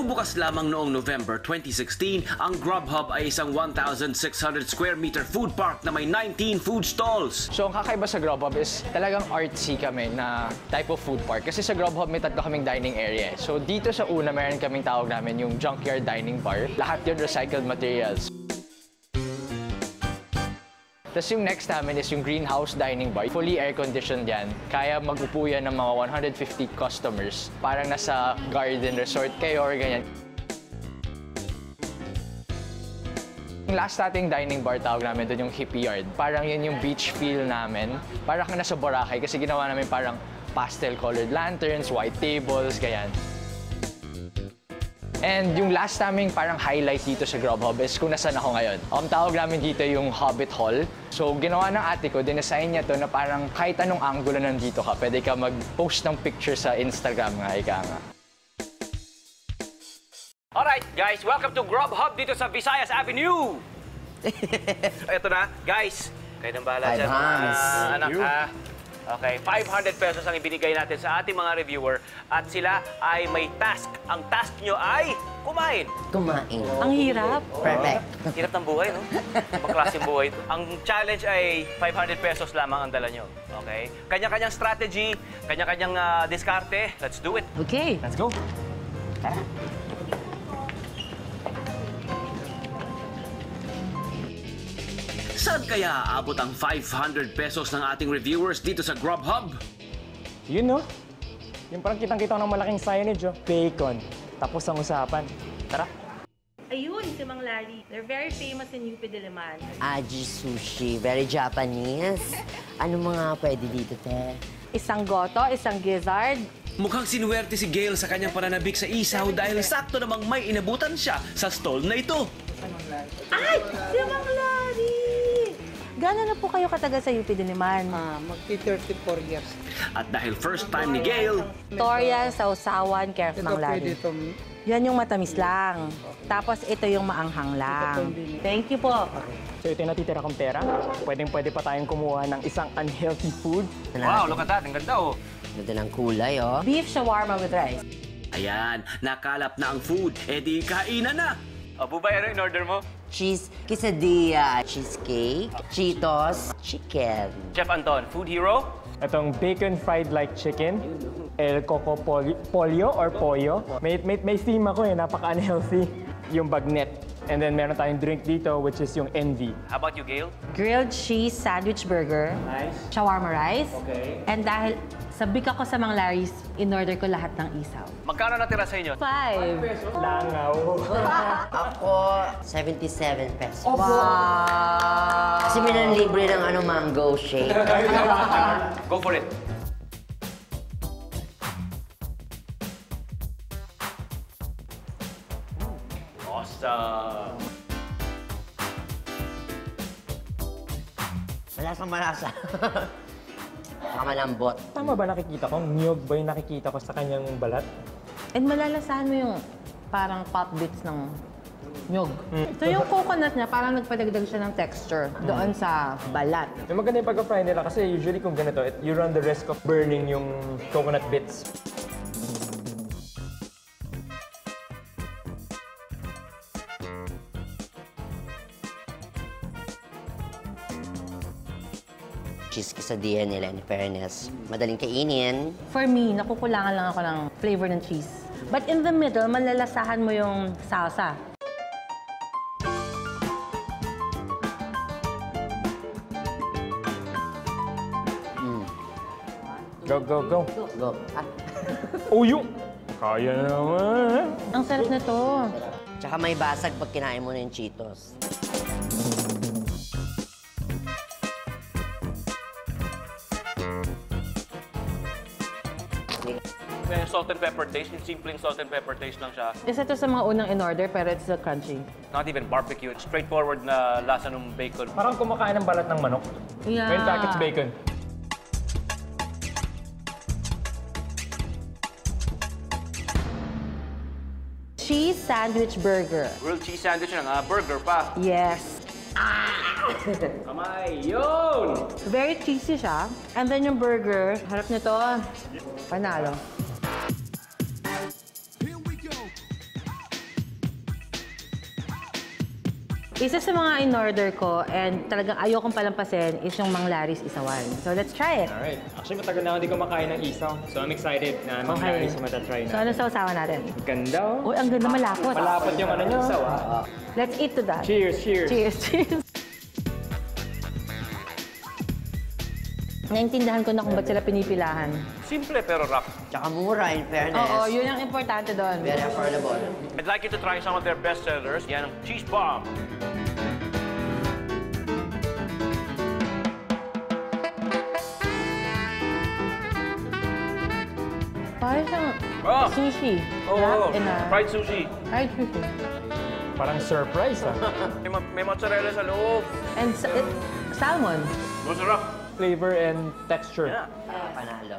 bukas lamang noong November 2016, ang Grubhub ay isang 1,600 square meter food park na may 19 food stalls. So ang kakaiba sa Grubhub is talagang artsy kami na type of food park. Kasi sa Grubhub may tatlo kaming dining area. So dito sa una meron kaming tawag namin yung junkyard dining bar. Lahat yun recycled materials. Tapos yung next namin is yung greenhouse dining bar. Fully air-conditioned yan. Kaya mag-upo yan ng mga 150 customers. Parang nasa garden resort kayo or ganyan. Yung last nating dining bar, tawag namin doon yung hippie yard. Parang yun yung beach feel namin. Parang nasa Boracay kasi ginawa namin parang pastel-colored lanterns, white tables, ganyan. And yung last naming parang highlight dito sa Grubhub is kung nasaan ako ngayon. Ang tawag namin dito yung Hobbit Hall. So ginawa ng ate ko, dinesign niya to na parang kahit anong angulo nandito ka, pwede ka mag-post ng picture sa Instagram nga, ika nga. Alright guys, welcome to Grubhub dito sa Visayas Avenue! Ito na, guys. Kayo nang bahala dyan, anak ha. Okay, 500 pesos ang ibinigay natin sa ating mga reviewer at sila ay may task. Ang task nyo ay kumain. Kumain. Ang hirap. Perfect. Hirap ng buhay, no? Ibang klaseng buhay ito. Ang challenge ay 500 pesos lamang ang dala nyo. Okay? Kanya-kanyang strategy, kanya-kanyang diskarte. Let's do it. Okay. Let's go! Tara. Saan kaya aabot ang 500 pesos ng ating reviewers dito sa Grubhub? Yun, no? Yung parang kitang-kita ng malaking signage, oh. Bacon. Tapos ang usapan. Tara. Ayun, si Mang Larry. They're very famous in UP Diliman. Aji sushi. Very Japanese. Ano mga pwede dito, te? Isang goto, isang gizzard. Mukhang sinuwerte si Gail sa kanyang pananabik sa isaw dahil sakto namang may inabutan siya sa stall na ito. Ay! Si Mang Larry! Gano'n na po kayo katagal sa UP Diliman? Magti-34 years. At dahil first time ni Gail, Victoria, Sausawan, Kerf, Ito Mang Larry. pwede itong... Yan yung matamis lang. Tapos ito yung maanghang lang. Thank you po. So ito yung natitira kong pera. Pwedeng-pwede pa tayong kumuha ng isang unhealthy food. Wow, look at that. Ang ganda, oh. Ganda ng kulay, oh. Beef shawarma with rice. ayan, nakalap na ang food, edi kainan na! O, Bubay, ano in-order mo? Cheese quesadilla, cheesecake, Cheetos, chicken. Chef Anton, food hero? Itong bacon fried like chicken, El Coco Pollo or Pollo. May theme ako napaka-unhealthy. Yung bagnet. And then meron tayong drink dito which is yung Envy. How about you, Gail? Grilled cheese sandwich burger. Nice. Shawarma rice. Okay. And dahil sabik ako sa Mang Larry's, in-order ko lahat ng isaw. Magkano natira sa inyo? 5. Langaw. Ako, 77 pesos. Wow! Kasi may nanlibre ng mango shake. Go for it. Awesome. Malasang-malasa. Malambot. Tama ba nakikita ko? Niyog ba yung nakikita ko sa kanyang balat? And malalasahan mo yung parang pop bits ng nyog. So yung coconut niya, parang nagpadagdag siya ng texture doon sa balat. Yung maganda yung pagka-fry nila kasi usually kung ganito, you run the risk of burning yung coconut bits. Cheese quesadilla nila, in fairness. Madaling kainin. For me, nakukulangan lang ako ng flavor ng cheese. But in the middle, malalasahan mo yung salsa. Go, go, go. Go. Uyo! Kaya naman. Ang sarap na to. Tsaka may basag pag kinain mo na yung Cheetos. May salt and pepper taste. Yung simpleng salt and pepper taste lang siya. Isa to sa mga unang in-order, pero it's still crunchy. Not even barbecue. It's straightforward na lasa ng bacon. Parang kumakain ng balat ng manok. Yeah. When packets bacon. Cheese sandwich burger. Grilled cheese sandwich ng burger pa. Yes. Kamay! Yun! Very cheesy siya. And then yung burger, harap nito, panalo. Isa sa mga in-order ko and talagang ayokong palampasin is yung Mang Larry's isawan. So let's try it. Alright. Actually, matagal na ako hindi kumakain ng isaw. So I'm excited na mangyari sa matatry So na. ano sausawan natin? Ganda oh. Uy, ang ganda malapot. Malapot yung ano niyo. Let's eat to that. Cheers, cheers. Cheers, cheers. Naintindihan ko na kung ba't sila pinipilahan. Simple pero rock. Tsaka mura, in fairness. Oo, yun ang importante doon. Very affordable. I'd like you to try some of their best sellers. Yan ang cheese bomb. Parang siyang Oh. sushi. Oh, Wrapped in a... fried sushi. Fried sushi. Parang surprise ah. May mozzarella sa loob. And salmon. Masarap. Flavor and texture. Yeah. Panalo.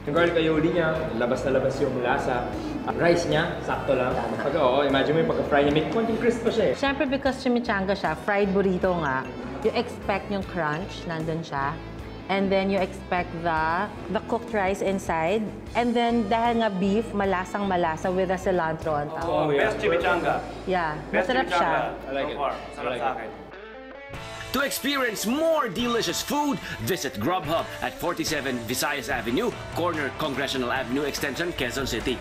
Yung garlic aioli niya, labas na labas yung lasa. Rice niya, sakto lang. Pag imagine mo yung pagka-fry niya, may konting crisp pa siya eh. Siyempre, because chimichanga siya, fried burrito nga, you expect yung crunch, nandun siya. And then you expect the cooked rice inside. And then, dahil nga beef, malasang-malasa with the cilantro on top. Oh, yeah. best chimichanga. Yeah, Best masarap siya. chimichanga. I like So it. far. I Sarap like sa it. akin. To experience more delicious food, visit Grubhub at 47 Visayas Avenue, corner Congressional Avenue Extension, Quezon City.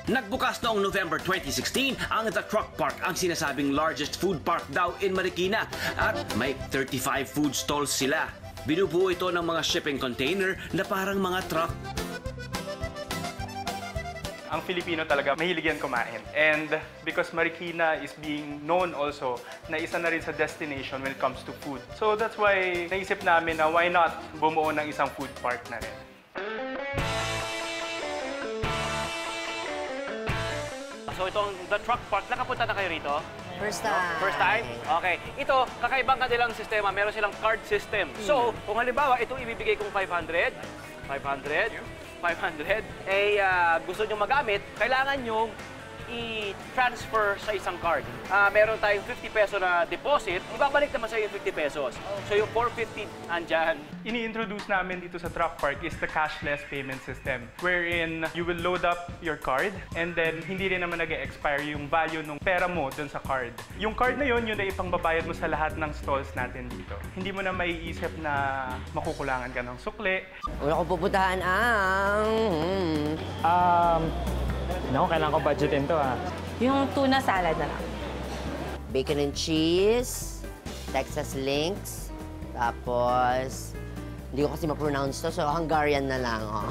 Nagbukas noong November 2016 ang The Truck Park, ang sinasabing largest food park daw in Marikina. At may 35 food stalls sila. Binubuo ito ng mga shipping container na parang mga truck. Ang Filipino talaga mahilig yan kumain. And because Marikina is being known also na isa na rin sa destination when it comes to food. So that's why naisip namin na why not bumuo ng isang food park na rin. So itong The Truck Park, nakapunta na kayo rito? First time. First time? Okay. Ito, kakaibang kanilang sistema. Meron silang card system. So, kung halimbawa, itong ibibigay kong 500, gusto nyo magamit, kailangan nyo i-transfer sa isang card. Meron tayong 50 peso na deposit, ibabalik naman sa'yo yung 50 pesos. So yung 450 andyan. Ini-introduce namin dito sa Truck Park is the cashless payment system wherein you will load up your card and then hindi rin naman nag-expire yung value ng pera mo dun sa card. Yung card na yun na ipangbabayad mo sa lahat ng stalls natin dito. Hindi mo na maiisip na makukulangan ka ng sukli. Una ko pupuntahan Kailangan ko budgetin to ah. Yung tuna salad na lang. bacon and cheese, Texas Lynx, tapos hindi ko kasi ma-pronounce to, so Hungarian na lang. Oh.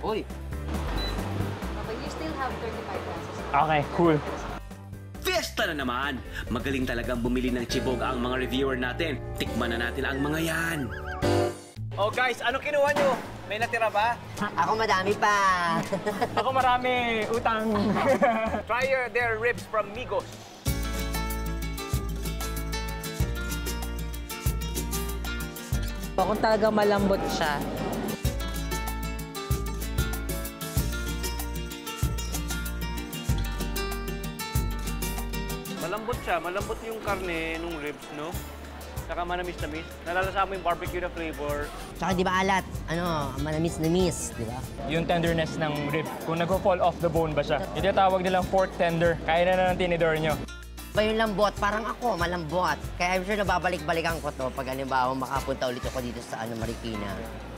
Uy! Okay, cool. Fiesta na naman! Magaling talagang bumili ng chibog ang mga reviewer natin. Tikman na natin ang mga yan. Oh guys, ano kinuha nyo? May natira ba? Ako madami pa. Ako marami, utang. Try their ribs from Migos. Kung talagang malambot siya, Malambot siya. Malambot yung karne nung ribs, no? Saka manamis-namis. Nalalasa mo yung barbecue na flavor. Tsaka di ba alat? Manamis-namis, di ba? Yung tenderness ng rib, kung nag-fall off the bone ba siya. Yung tinatawag nilang pork tender, kaya na ng tinidor nyo. Ba yung lambot, parang ako, malambot. Kaya I'm sure nababalik-balikan ko to pag halimbawa makapunta ulit ako dito sa Marikina.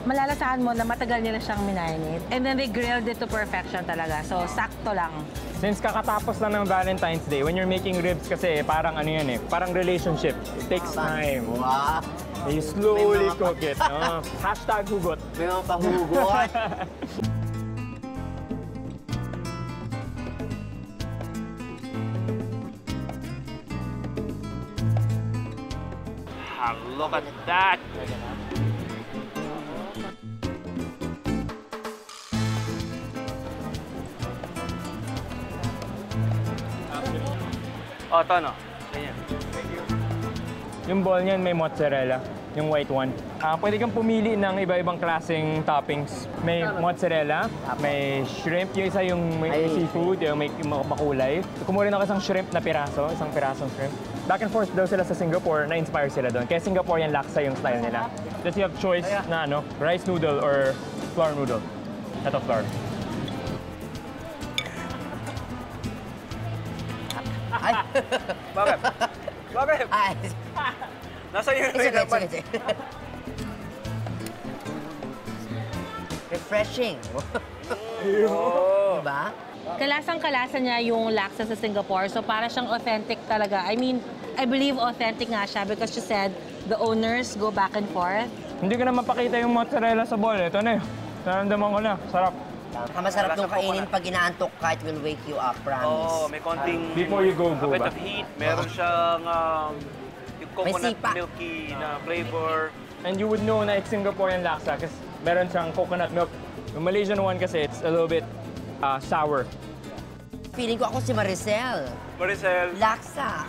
malalasahan mo na matagal nila siyang minarinate. And then they grilled it to perfection talaga. So, sakto lang. Since kakatapos lang ng Valentine's Day, when you're making ribs kasi parang ano yan eh, parang relationship. It takes time. Wow! You slowly cook it. No? Hashtag hugot. May mga pahugot. Look at that! Oh, ito no. Ganyan. Yung ball niyan may mozzarella. yung white one. Pwede kang pumili ng iba-ibang klaseng toppings. May mozzarella, may shrimp, yung isa yung may seafood, yung may makulay. Kumuha rin ako isang shrimp na piraso, isang pirasong shrimp. Back and forth daw sila sa Singapore, na-inspire sila doon. Kaya Singaporean laksa yung style nila. Just you have choice na rice noodle or flour noodle. Ito flour. Ay! Bakit? Bakit? Ay! Nasa iyo Sige, rin naman. sige. Refreshing. Diba? Kalasang-kalasa niya yung laksa sa Singapore, so para siyang authentic talaga. I mean, I believe authentic nga siya because she said the owners go back and forth. Hindi ko na mapakita yung mozzarella sa bowl. Ito na naramdaman ko na. Sarap. Masarap nung kainin pag inaantok ka, it will wake you up, promise. May konting... Before you go a bit back. of heat. Meron siyang yung coconut sipa. milky na flavor. And you would know na it's Singaporean laksa kasi meron siyang coconut milk. Yung Malaysian one kasi it's a little bit sour. Feeling ko ako si Maricel. Maricel. Laksa.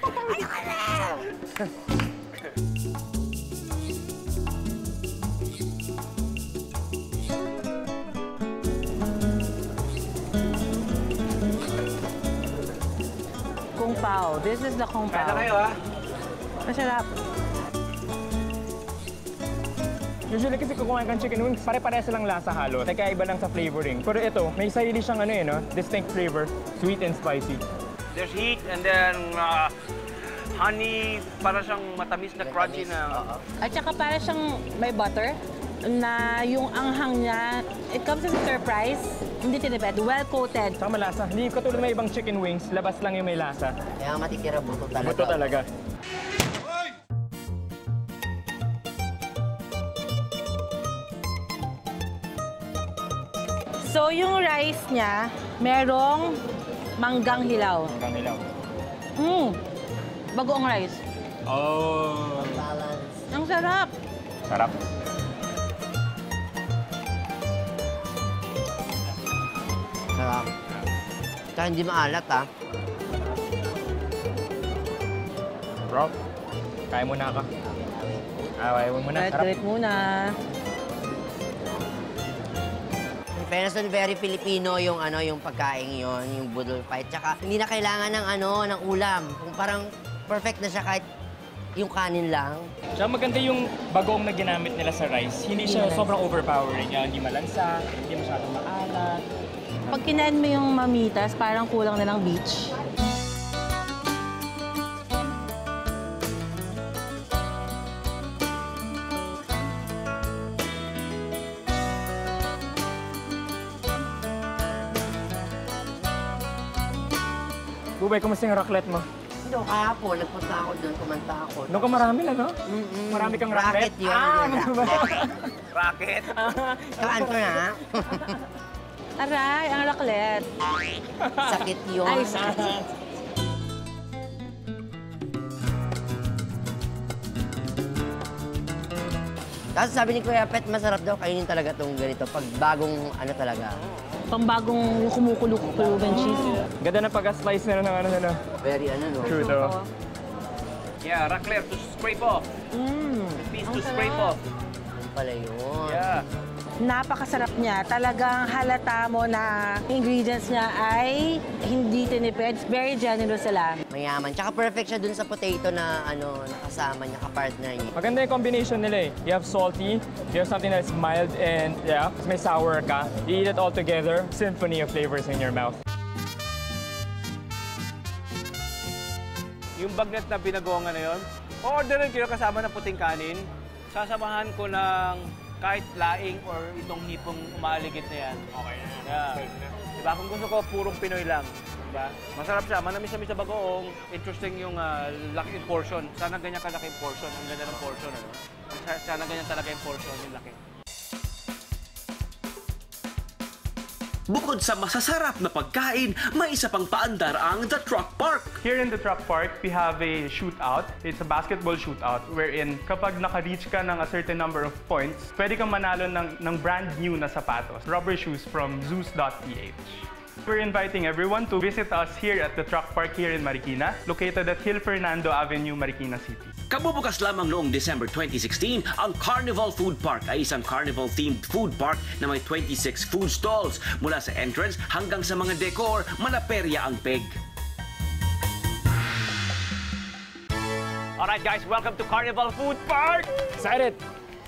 Ano ka na? Kung Pao. This is the Kung Pao. Kaya na kayo, ha? Masarap. Usually kasi kung kumain kang chicken wings, pare-pareha silang lasa halos. Nagkaiba lang sa flavoring. Pero ito, may sarili siyang distinct flavor. Sweet and spicy. There's heat and then honey, para siyang matamis na crunchy na... At saka para siyang may butter na yung anghang niya, it comes as a surprise. Hindi tinipid, well-coated. Saka malasa. Hindi katulad may ibang chicken wings, labas lang yung may lasa. Kaya matitira buto talaga. Buto talaga. So yung rice niya, merong manggang hilaw. Hanggang nilaw. Bagoong rice. Oh. Balance. Ang sarap. Sarap. Sarap. Tsaka hindi maalat, ha? Bro, kaya muna ka. Kaya mo muna. Sarap. Great muna. In fairness, very Filipino yung yung pagkain yon, yung budol fight. Tsaka hindi na kailangan ng ulam. Kung parang perfect na siya kahit yung kanin lang. Tsaka maganda yung bagong na ginamit nila sa rice. Hindi siya sobrang overpowering. Hindi malansa, hindi masyadong maalat. Pag kinain mo yung mamitas, parang kulang na ng beach. Bubay, kumusta yung raclette mo? Hindi, kahapon, nagpunta ako doon, kumanta ako. Doon ka marami na, no? Marami kang raclette. Racket yun. Racket. Kaan ko na. Aray, ang raclette. Sakit yun. Ay, sakit. Tapos sabi ni Kuya Pet, masarap daw kainin talaga itong ganito. Pag bagong talaga. Pambagong kumukulo-kulo ng cheese. Ganda na pag-slice nila ng no? Very no? True to. Yeah, raclette to scrape off. Piece to scrape off. Pala yun. Yeah. Napakasarap niya. Talagang halata mo na ingredients niya ay hindi tinipid. Very generous sila. Mayaman. Tsaka perfect siya dun sa potato na nakasama niya, kapartner niya. Maganda yung combination nila eh. You have salty, you have something that's mild, and may sour ka. You eat it all together, symphony of flavors in your mouth. Yung bagnet na binagonga na yun, orderin ko yung kasama ng puting kanin. Sasamahan ko ng kahit laing or itong hipong umaaligid na yan. Okay na. Yeah. Diba? Kung gusto ko, purong Pinoy lang. Diba? Masarap siya. Manamis-namis sa bagoong. Interesting yung laki portion. Sana ganyan kalaki yung portion. Ang ganda ng portion. Sana ganyan talaga yung portion. Yung laki. Bukod sa masasarap na pagkain, may isa pang paandar ang The Truck Park. Here in the Truck Park, we have a shootout. It's a basketball shootout wherein kapag naka-reach ka ng a certain number of points, pwede kang manalo ng brand new na sapatos. Rubber shoes from Zeus.ph. We're inviting everyone to visit us here at the truck park here in Marikina, located at Hill Fernando Avenue, Marikina City. Kabubukas lamang noong December 2016, ang Carnival Food Park ay isang carnival-themed food park na may 26 food stalls. Mula sa entrance hanggang sa mga decor, malaperya ang peg. Alright guys, welcome to Carnival Food Park! Excited!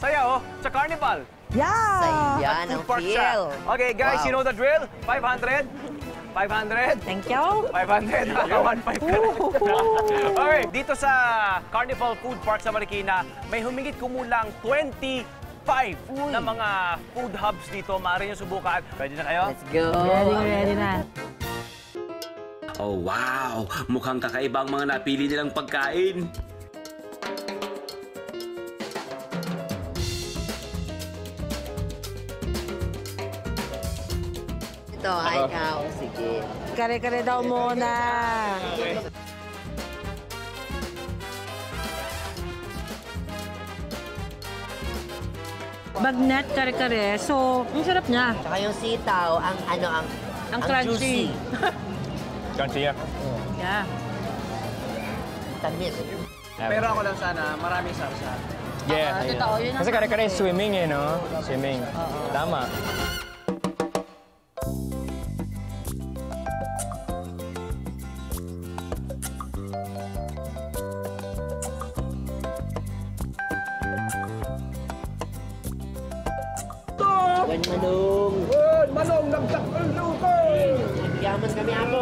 Saya oh, sa Carnival. Saya ng Food park siya. feel. Okay guys, Wow. you know the drill? 500? 500? Thank you. 500? 1.5 ka na. Okay, dito sa Carnival Food Park sa Marikina, may humigit kumulang 25 na mga food hubs dito. Maaari nyo subukan. Ready na kayo? Let's go. Ready na. Oh wow! Mukhang kakaiba ang mga napili nilang pagkain. Ito, ay ikaw. Sige. Kare-kare daw muna. Bagnet kare-kare. So, ang sarap niya. Tsaka yung sitaw, ang crunchy. juicy. Crunchy, yeah. Yeah. Tamis. Pero ako lang sana, maraming sarsa. Yeah. Totoo, yun ang Kasi kare-kare swimming eh, no? Swimming. Tama. Wan manong. Manong, nagtakalo ko! Yaman kami ako.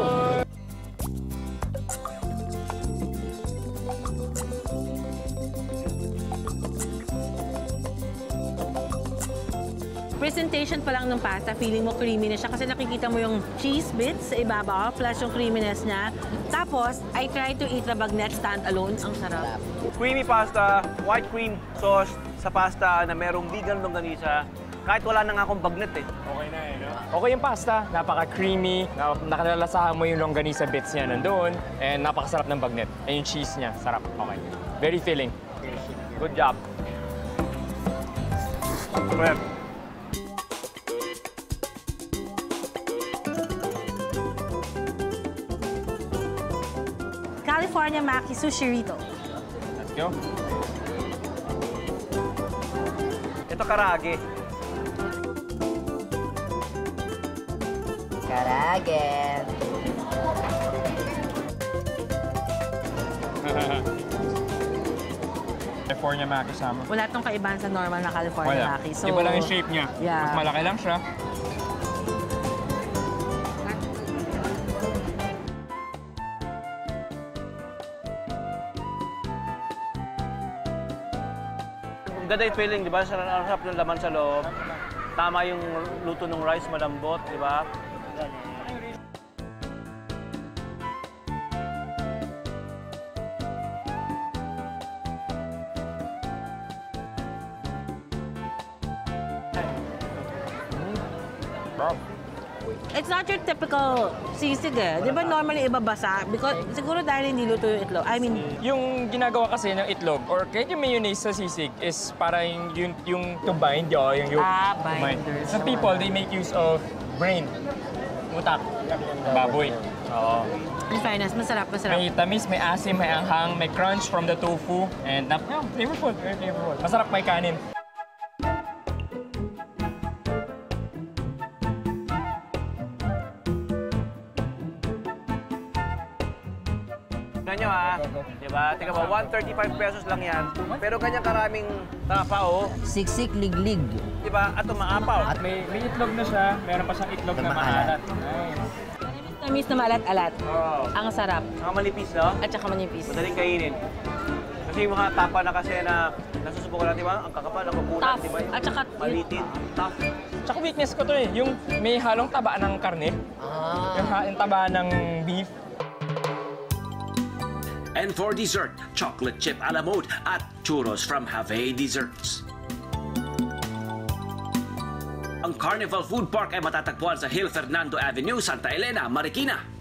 Presentation pa lang ng pasta, feeling mo creamy na siya kasi nakikita mo yung cheese bits sa ibabaw plus yung creaminess niya. Tapos, I try to eat the bagnet stand-alone. Ang sarap. Creamy pasta, white cream sauce sa pasta na merong vegan longganisa. Kahit wala na nga akong bagnet eh. Okay na eh, no? Okay yung pasta, napaka-creamy, nakalalasahan mo yung longganisa bits niya nandoon, and napakasarap ng bagnet. And yung cheese niya, sarap. Okay. Very filling. Good job. Well, California Maki Sushirito. Let's go. ito karage. Karagen. California Maki kasama. Wala tong kaibahan sa normal na California Wala. Maki. So, Iba lang yung shape niya. Yeah. Mas malaki lang siya. Ang ganda yung feeling, di ba? Sarap ng laman sa loob. Tama yung luto ng rice, malambot, di ba? it's not your typical sisig eh. Di ba normally ibabasa? Because siguro dahil hindi luto yung itlog. I mean, Yung ginagawa kasi ng itlog or kahit yung mayonnaise sa sisig is para yung to bind yung yolk. to bind. binders. Some people, they make use of brain. Utak. Baboy. Oo. In fairness, masarap, masarap. May tamis, may asim, may anghang, may crunch from the tofu. And flavorful, very flavorful. Masarap may kanin. Tingnan nyo ha, di ba? Tingnan mo, 135 pesos lang yan. Pero ganyan karaming tapa, oh. Siksik liglig. Di ba? At umaapaw. May itlog na siya, meron pa siyang itlog na maalat. Nice. Tamis na maalat-alat. Oo. Ang sarap. Saka manipis, no? At saka manipis. Madaling kainin. Kasi yung mga tapa na kasi na nasusubukan natin, di ba? Ang kakapal, ang magulat, Tough. di ba? At saka malitin, tough. Tsaka weakness ko to eh, yung may halong taba ng karne, yung taba ng beef. And for dessert, chocolate chip a la mode at churros from Have Desserts. Ang Carnival Food Park ay matatagpuan sa Hill Fernando Avenue, Santa Elena, Marikina.